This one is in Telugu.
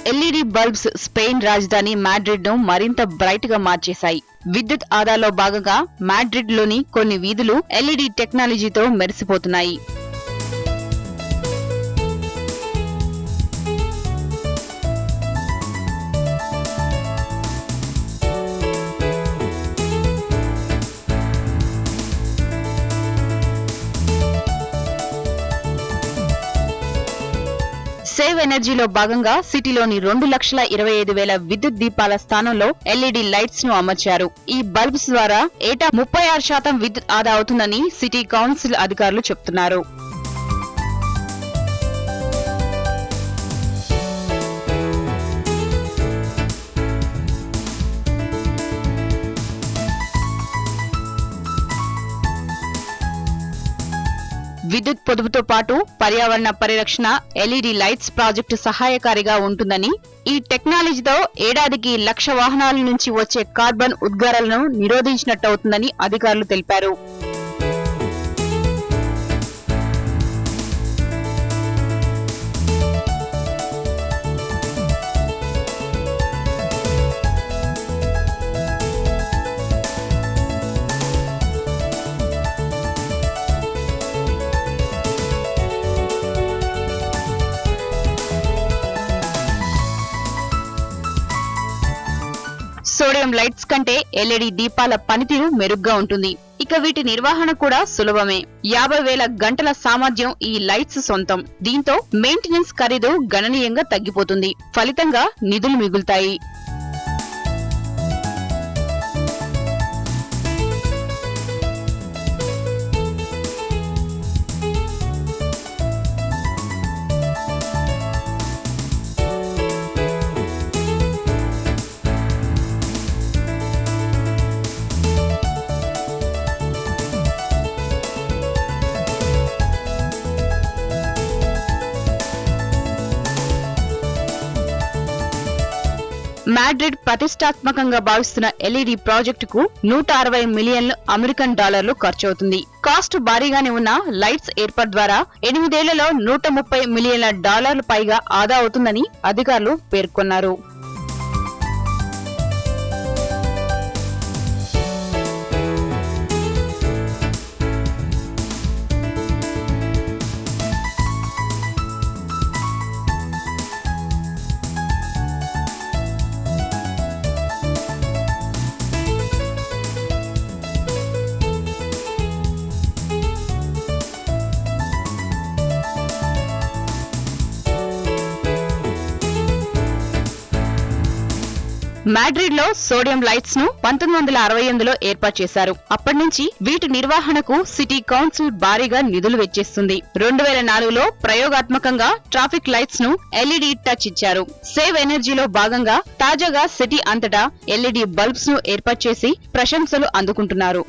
ఎల్ఈడి బల్బ్స్ స్పెయిన్ రాజధాని మాడ్రిడ్ ను మరింత బ్రైట్ గా మార్చేశాయి. విద్యుత్ ఆదాలో భాగంగా మాడ్రిడ్ లోని కొన్ని వీధులు ఎల్ఈడి టెక్నాలజీతో మెరిసిపోతున్నాయి. సేవ్ ఎనర్జీలో భాగంగా సిటీలోని 2,25,000 విద్యుత్ దీపాల స్థానంలో ఎల్ఈడి లైట్స్ ను అమర్చారు. ఈ బల్బ్స్ ద్వారా ఏటా 36% విద్యుత్ ఆదా అవుతుందని సిటీ కౌన్సిల్ అధికారులు చెబుతున్నారు. విద్యుత్ పొదుపుతో పాటు పర్యావరణ పరిరక్షణ ఎల్ఈడి లైట్స్ ప్రాజెక్టు సహాయకారిగా ఉంటుందని, ఈ టెక్నాలజీతో ఏడాదికి 1,00,000 వాహనాల నుంచి వచ్చే కార్బన్ ఉద్గారాలను నిరోధించినట్టవుతుందని అధికారులు తెలిపారు. సోడియం లైట్స్ కంటే ఎల్ఈడి దీపాల పనితీరు మెరుగ్గా ఉంటుంది. ఇక వీటి నిర్వహణ కూడా సులభమే. 50,000 గంటల సామర్థ్యం ఈ లైట్స్ సొంతం. దీంతో మెయింటెనెన్స్ ఖరీదు గణనీయంగా తగ్గిపోతుంది. ఫలితంగా నిధులు మిగులుతాయి. మాడ్రిడ్ ప్రతిష్టాత్మకంగా భావిస్తున్న ఎల్ఈడి ప్రాజెక్టుకు $160 మిలియన్ల అమెరికన్ డాలర్లు ఖర్చవుతుంది. కాస్ట్ భారీగానే ఉన్న లైట్స్ ఏర్పాటు ద్వారా 8 ఏళ్లలో $130 మిలియన్ల పైగా ఆదా అవుతుందని అధికారులు పేర్కొన్నారు. మాడ్రిడ్ లో సోడియం లైట్స్ ను 1968లో ఏర్పాటు చేశారు. అప్పటి నుంచి వీటి నిర్వహణకు సిటీ కౌన్సిల్ భారీగా నిధులు వెచ్చిస్తుంది. 2004లో ప్రయోగాత్మకంగా ట్రాఫిక్ లైట్స్ ను ఎల్ఈడి టచ్ ఇచ్చారు. సేవ్ ఎనర్జీలో భాగంగా తాజాగా సిటీ అంతటా ఎల్ఈడి బల్బ్స్ ను ఏర్పాటు చేసి ప్రశంసలు అందుకుంటున్నారు.